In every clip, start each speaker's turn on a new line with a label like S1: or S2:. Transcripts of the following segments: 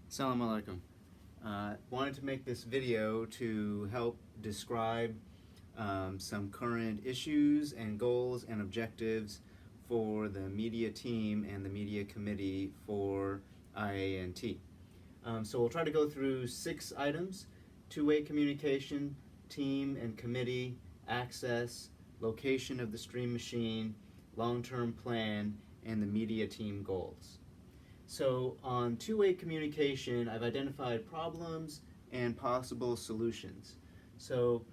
S1: Assalamu alaikum. Wanted to make this video to help describe some current issues and goals and objectives for the media team and the media committee for IANT. So we'll try to go through 6 items: two-way communication, team and committee, access, location of the stream machine, long-term plan, and the media team goals. So on two-way communication, I've identified problems and possible solutions. So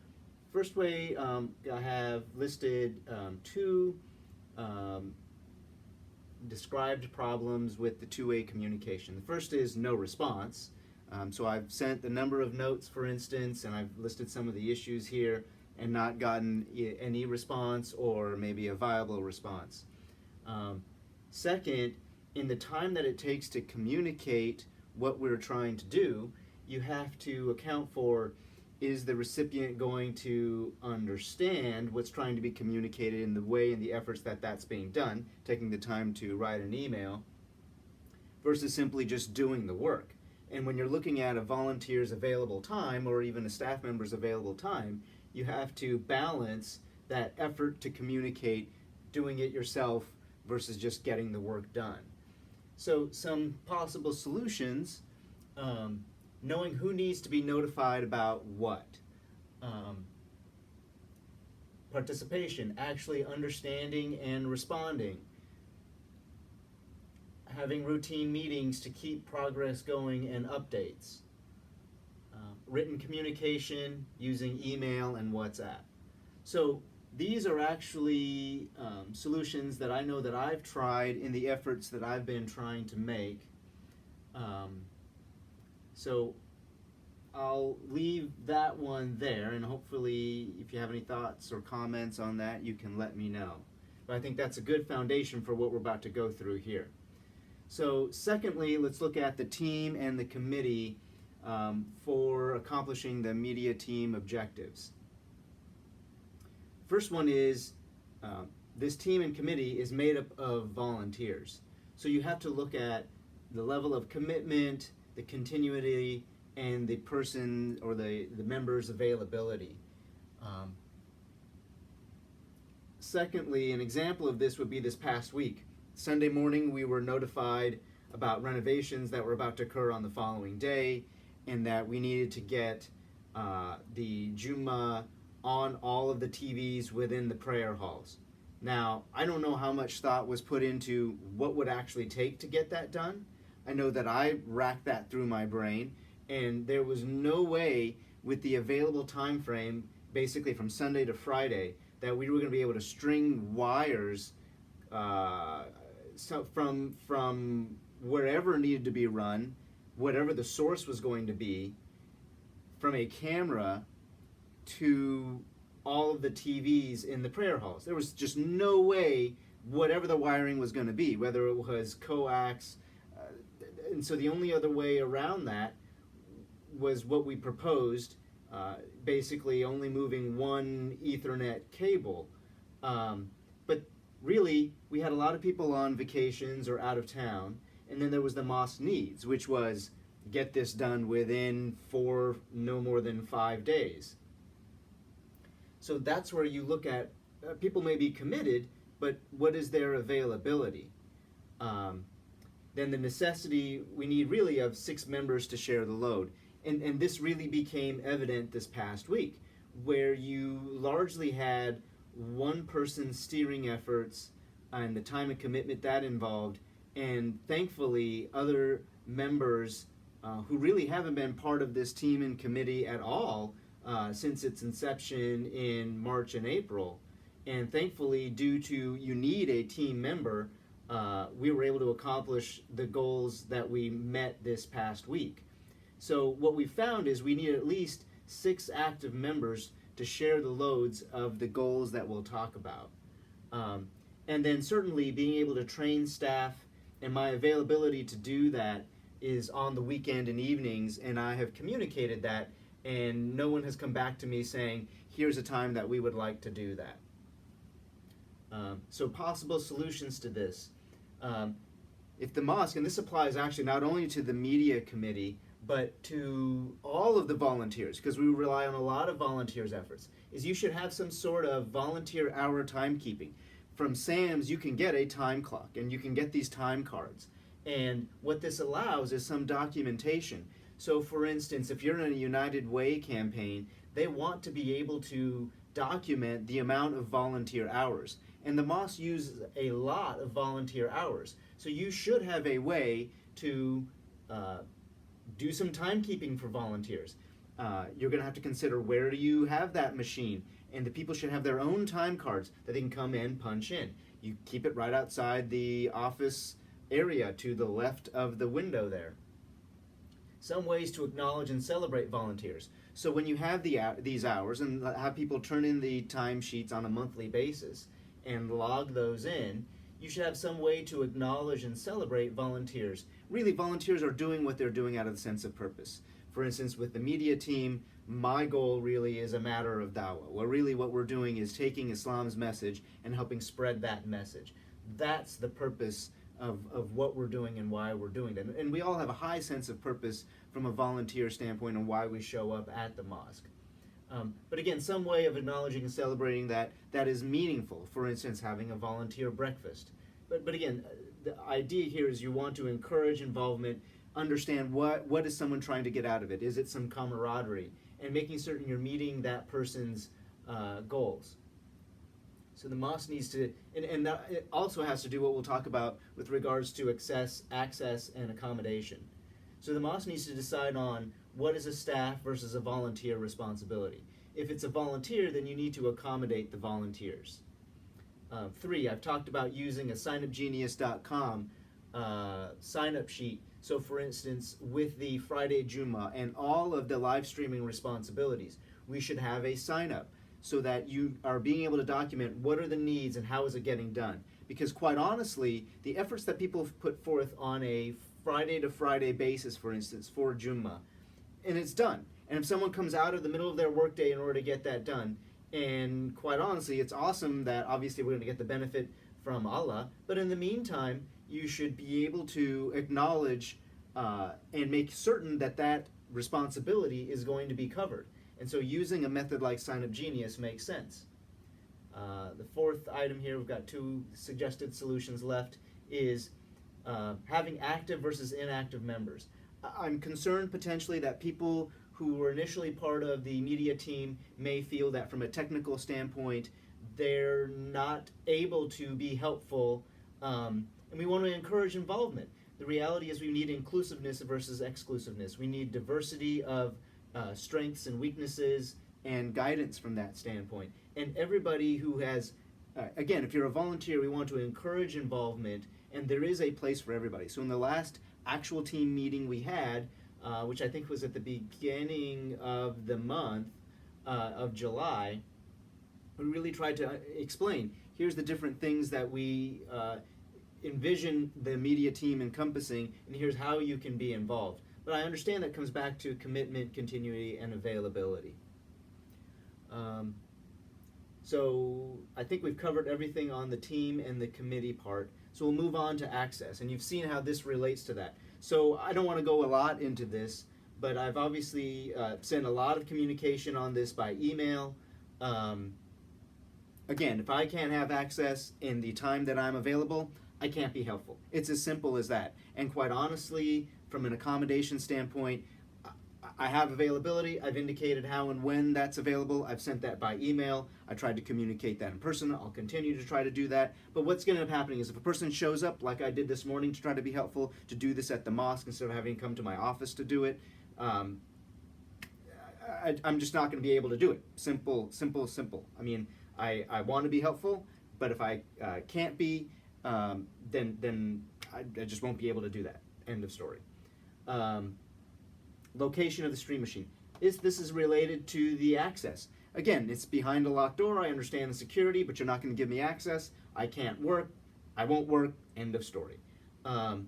S1: first way, I have listed two described problems with the two-way communication. The first is no response. So I've sent the number of notes, for instance, and I've listed some of the issues here and not gotten any response or maybe a viable response. Second, in the time that it takes to communicate what we're trying to do, you have to account for, is the recipient going to understand what's trying to be communicated in the way and the efforts that that's being done, taking the time to write an email, versus simply just doing the work. And when you're looking at a volunteer's available time or even a staff member's available time, you have to balance that effort to communicate doing it yourself versus just getting the work done. So some possible solutions, knowing who needs to be notified about what. Participation, actually understanding and responding. Having routine meetings to keep progress going and updates. Written communication using email and WhatsApp. So these are actually solutions that I know that I've tried in the efforts that I've been trying to make. So I'll leave that one there, and hopefully if you have any thoughts or comments on that, you can let me know. But I think that's a good foundation for what we're about to go through here. So secondly, let's look at the team and the committee for accomplishing the media team objectives. First one is this team and committee is made up of volunteers. So you have to look at the level of commitment, the continuity, and the person or the member's availability. Secondly, an example of this would be this past week. Sunday morning we were notified about renovations that were about to occur on the following day, and that we needed to get the Jummah on all of the TVs within the prayer halls. Now, I don't know how much thought was put into what would actually take to get that done. I know that I racked that through my brain, and there was no way with the available time frame, basically from Sunday to Friday, that we were going to be able to string wires from wherever needed to be run, whatever the source was going to be, from a camera to all of the TVs in the prayer halls. There was just no way, whatever the wiring was going to be, whether it was coax, and so the only other way around that was what we proposed, basically only moving one Ethernet cable. But really, we had a lot of people on vacations or out of town, and then there was the mosque needs, which was get this done within no more than 5 days. So that's where you look at, people may be committed, but what is their availability? Then the necessity, we need really of 6 members to share the load. And this really became evident this past week, where you largely had one person steering efforts and the time and commitment that involved, and thankfully other members who really haven't been part of this team and committee at all since its inception in March and April. And thankfully, due to you need a team member, we were able to accomplish the goals that we met this past week. So what we found is we need at least 6 active members to share the loads of the goals that we'll talk about. And then certainly being able to train staff, and my availability to do that is on the weekend and evenings, and I have communicated that, and no one has come back to me saying, here's a time that we would like to do that. So possible solutions to this. if the mosque, and this applies actually not only to the media committee, but to all of the volunteers, because we rely on a lot of volunteers' efforts, is you should have some sort of volunteer hour timekeeping. From SAMS, you can get a time clock, and you can get these time cards. And what this allows is some documentation. So, for instance, if you're in a United Way campaign, they want to be able to document the amount of volunteer hours. And the mosque uses a lot of volunteer hours. So you should have a way to do some timekeeping for volunteers. You're going to have to consider, where do you have that machine? And the people should have their own time cards that they can come in, punch in. You keep it right outside the office area to the left of the window there. Some ways to acknowledge and celebrate volunteers. So when you have these hours and have people turn in the timesheets on a monthly basis and log those in, you should have some way to acknowledge and celebrate volunteers. Really, volunteers are doing what they're doing out of the sense of purpose. For instance, with the media team, my goal really is a matter of dawah, where really what we're doing is taking Islam's message and helping spread that message. That's the purpose of what we're doing and why we're doing it. And we all have a high sense of purpose from a volunteer standpoint on why we show up at the mosque. But again, some way of acknowledging and celebrating that is meaningful. For instance, having a volunteer breakfast. But again, the idea here is you want to encourage involvement, understand what is someone trying to get out of it. Is it some camaraderie? And making certain you're meeting that person's goals. So the mosque needs to, and that it also has to do what we'll talk about with regards to access, and accommodation. So the mosque needs to decide on what is a staff versus a volunteer responsibility. If it's a volunteer, then you need to accommodate the volunteers. 3, I've talked about using a signupgenius.com sign-up sheet. So for instance, with the Friday Jummah and all of the live streaming responsibilities, we should have a sign-up so that you are being able to document what are the needs and how is it getting done. Because quite honestly, the efforts that people have put forth on a Friday to Friday basis, for instance, for Jummah, and it's done. And if someone comes out of the middle of their workday in order to get that done, and quite honestly, it's awesome that obviously we're going to get the benefit from Allah, but in the meantime, you should be able to acknowledge and make certain that that responsibility is going to be covered. And so using a method like Sign Up Genius makes sense. The 4th item here, we've got 2 suggested solutions left, is having active versus inactive members. I'm concerned potentially that people who were initially part of the media team may feel that from a technical standpoint, they're not able to be helpful, and we want to encourage involvement. The reality is we need inclusiveness versus exclusiveness. We need diversity of strengths and weaknesses and guidance from that standpoint. And everybody who has, again, if you're a volunteer, we want to encourage involvement, and there is a place for everybody. So in the last actual team meeting we had, which I think was at the beginning of the month of July, we really tried to explain, here's the different things that we envision the media team encompassing, and here's how you can be involved. But I understand that comes back to commitment, continuity, and availability. So I think we've covered everything on the team and the committee part. So we'll move on to access, and you've seen how this relates to that. So I don't want to go a lot into this, but I've obviously sent a lot of communication on this by email. Again, if I can't have access in the time that I'm available, I can't be helpful. It's as simple as that. And quite honestly, from an accommodation standpoint, I have availability. I've indicated how and when that's available. I've sent that by email. I tried to communicate that in person. I'll continue to try to do that. But what's going to end up happening is if a person shows up, like I did this morning to try to be helpful, to do this at the mosque instead of having to come to my office to do it, I'm just not going to be able to do it. Simple, simple, simple. I mean, I want to be helpful, but if I can't be, then I just won't be able to do that. End of story. Location of the stream machine. This is related to the access. Again, it's behind a locked door. I understand the security, but you're not going to give me access. I can't work. I won't work. End of story. The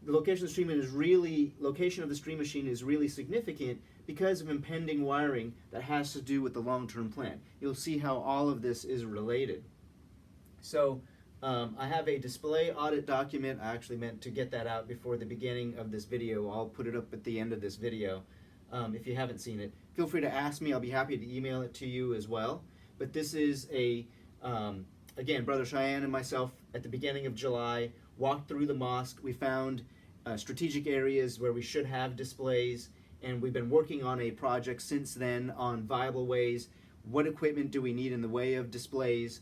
S1: location of the stream machine is really significant because of impending wiring that has to do with the long-term plan. You'll see how all of this is related. So I have a display audit document. I actually meant to get that out before the beginning of this video. I'll put it up at the end of this video. If you haven't seen it, feel free to ask me. I'll be happy to email it to you as well. But this is again, Brother Cheyenne and myself at the beginning of July walked through the mosque. We found strategic areas where we should have displays, and we've been working on a project since then on viable ways. What equipment do we need in the way of displays?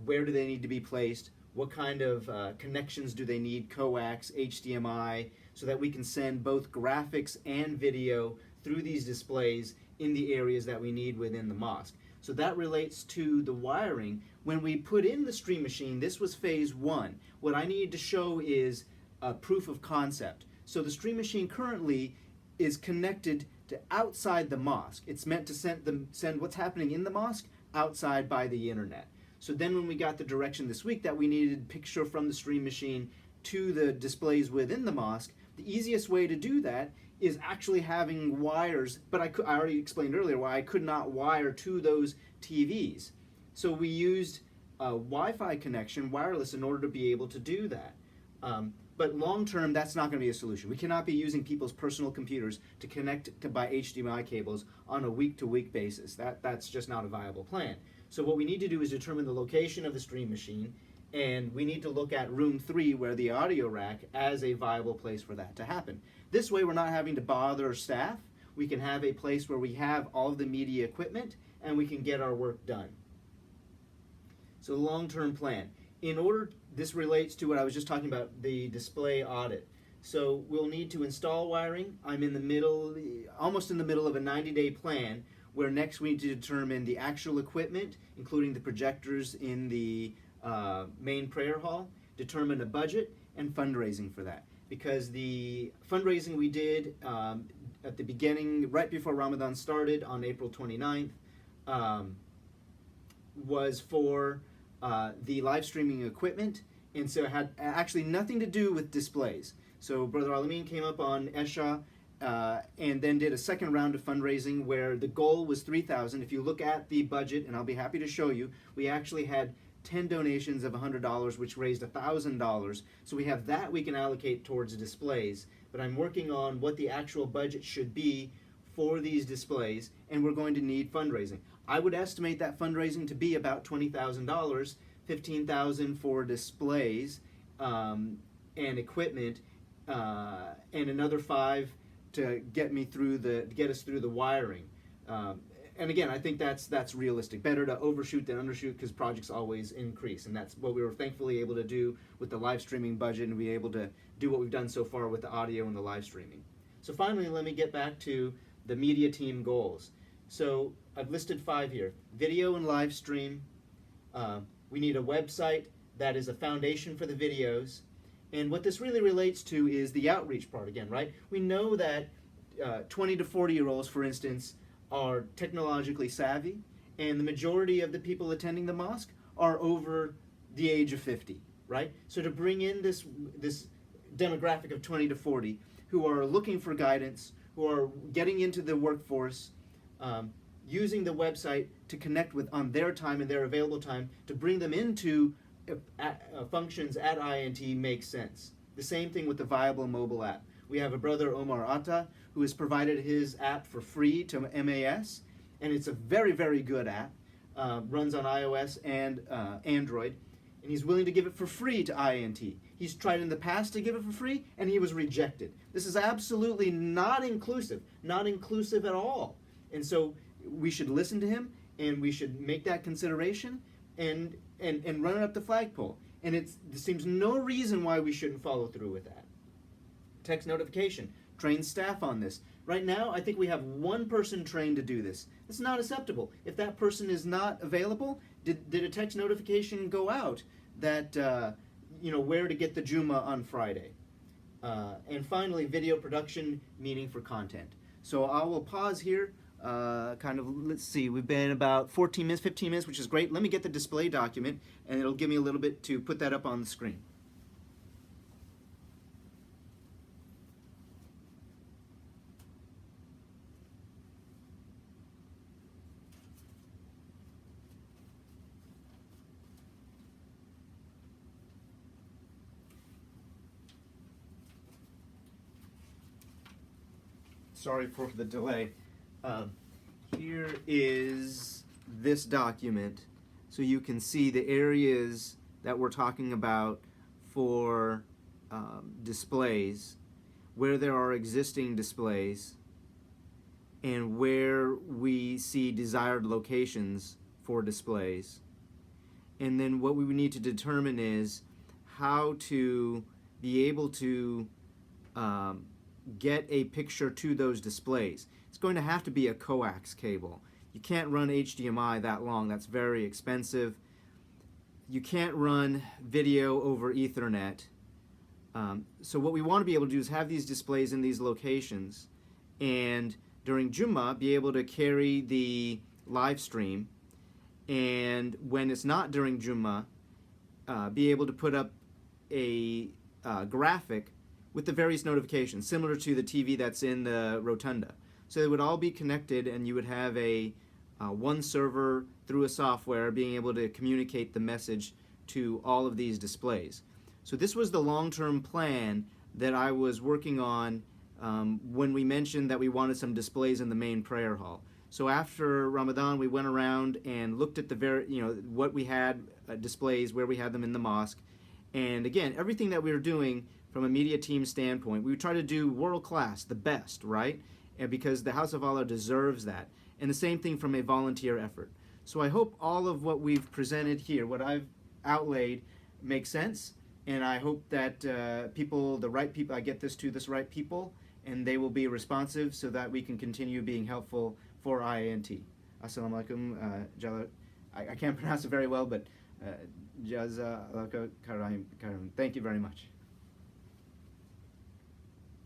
S1: Where do they need to be placed? What kind of connections do they need, coax, HDMI, so that we can send both graphics and video through these displays in the areas that we need within the mosque. So that relates to the wiring. When we put in the Stream Machine, this was phase one. What I needed to show is a proof of concept. So the Stream Machine currently is connected to outside the mosque. It's meant to send what's happening in the mosque outside by the internet. So then when we got the direction this week that we needed picture from the Stream Machine to the displays within the mosque, the easiest way to do that is actually having wires, but I already explained earlier why I could not wire to those TVs. So we used a Wi-Fi connection, wireless, in order to be able to do that. But long term, that's not going to be a solution. We cannot be using people's personal computers to connect to by HDMI cables on a week-to-week basis. That's just not a viable plan. So what we need to do is determine the location of the Stream Machine, and we need to look at room 3, where the audio rack, as a viable place for that to happen. This way we're not having to bother staff. We can have a place where we have all of the media equipment and we can get our work done. So the long-term plan. This relates to what I was just talking about, the display audit. So we'll need to install wiring. I'm almost in the middle of a 90-day plan, where next we need to determine the actual equipment, including the projectors in the main prayer hall, determine a budget, and fundraising for that. Because the fundraising we did at the beginning, right before Ramadan started on April 29th, was for the live streaming equipment, and so it had actually nothing to do with displays. So Brother Alamin came up on Esha and then did a second round of fundraising where the goal was $3,000. If you look at the budget, and I'll be happy to show you, we actually had 10 donations of $100, which raised $1,000. So we have that we can allocate towards displays. But I'm working on what the actual budget should be for these displays, and we're going to need fundraising. I would estimate that fundraising to be about $20,000, $15,000 for displays and equipment, and another $5,000 to get us through the wiring. And again, I think that's realistic. Better to overshoot than undershoot, because projects always increase, and that's what we were thankfully able to do with the live streaming budget, and be able to do what we've done so far with the audio and the live streaming. So finally, let me get back to the media team goals. So I've listed 5 here: video and live stream. We need a website that is a foundation for the videos. And what this really relates to is the outreach part again, right? We know that 20 to 40-year-olds, for instance, are technologically savvy, and the majority of the people attending the mosque are over the age of 50, right? So to bring in this demographic of 20 to 40 who are looking for guidance, who are getting into the workforce, using the website to connect with on their time and their available time, to bring them into functions at IANT makes sense. The same thing with the viable mobile app. We have a brother, Omar Atta, who has provided his app for free to MAS, and it's a very, very good app. Runs on iOS and Android, and he's willing to give it for free to IANT. He's tried in the past to give it for free, and he was rejected. This is absolutely not inclusive at all. And so we should listen to him, and we should make that consideration and run it up the flagpole. And there seems no reason why we shouldn't follow through with that. Text notification. Train staff on this. Right now, I think we have one person trained to do this. It's not acceptable. If that person is not available, did a text notification go out that where to get the Juma on Friday? And finally, video production, meaning for content. So I will pause here. Let's see, we've been about 14 minutes, 15 minutes, which is great. Let me get the display document, and it'll give me a little bit to put that up on the screen. sorry for the delay. Here is this document, so you can see the areas that we're talking about for displays, where there are existing displays, and where we see desired locations for displays. And then what we would need to determine is how to be able to get a picture to those displays. It's going to have to be a coax cable. You can't run HDMI that long. That's very expensive. You can't run video over Ethernet. So what we want to be able to do is have these displays in these locations, and during Jummah be able to carry the live stream, and when it's not during Jummah, be able to put up a graphic with the various notifications, similar to the TV that's in the rotunda. So it would all be connected, and you would have a one server through a software being able to communicate the message to all of these displays. So this was the long-term plan that I was working on when we mentioned that we wanted some displays in the main prayer hall. So after Ramadan, we went around and looked at what we had displays, where we had them in the mosque. And again, everything that we were doing from a media team standpoint, we would try to do world class, the best, right? And because the House of Allah deserves that. And the same thing from a volunteer effort. So I hope all of what we've presented here, what I've outlaid, makes sense. And I hope that the right people, I get this to the right people, and they will be responsive so that we can continue being helpful for IANT. Assalamu alaikum. I can't pronounce it very well, but Jazakallahu khairan. Thank you very much.